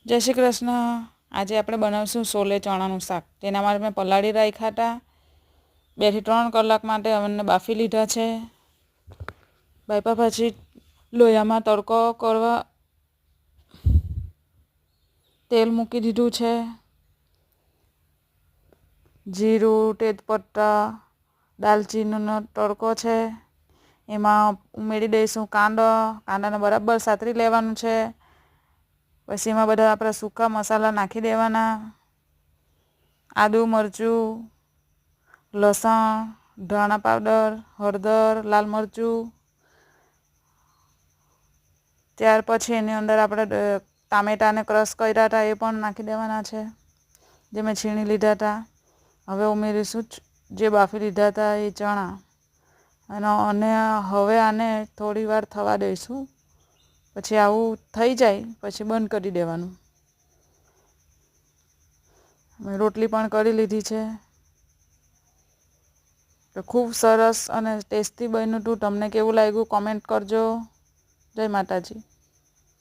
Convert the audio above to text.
જય શ્રી કૃષ્ણ. આજે આપણે બનાવશું છોલે ચણાનું શાક. તેના માટે મેં પલાળી રાખ્યા હતા. 2 થી 3 કલાક માટે અમને બાફી લીધા છે. બાફ્યા પછી લોહીયામાં તડકો કરવા તેલ મૂકી દીધું છે. જીરું, તેજપત્તા, દાલચીનીનો તડકો છે. એમાં ઉમેરી દઈશું કાંદાને બરાબર સાતરી લેવાનું છે. પછી એમાં બધા આપણે સૂકા મસાલા નાખી દેવાના. આદુ, મરચું, લસણ, ધાણા પાવડર, હળદર, લાલ મરચું. ત્યાર પછી એની અંદર આપણે ટામેટાને ક્રશ કર્યા હતા એ પણ નાખી દેવાના છે, જે મેં છીણી લીધા હતા. હવે ઉમેરીશું જે બાફી લીધા હતા એ ચણા અને હવે આને થોડી વાર થવા દઈશું. પછી આવું થઈ જાય પછી બંધ કરી દેવાનું. મેં રોટલી પણ કરી લીધી છે. તો ખૂબ સરસ અને ટેસ્ટી બન્યું હતું. તમને કેવું લાગ્યું કોમેન્ટ કરજો. જય માતાજી.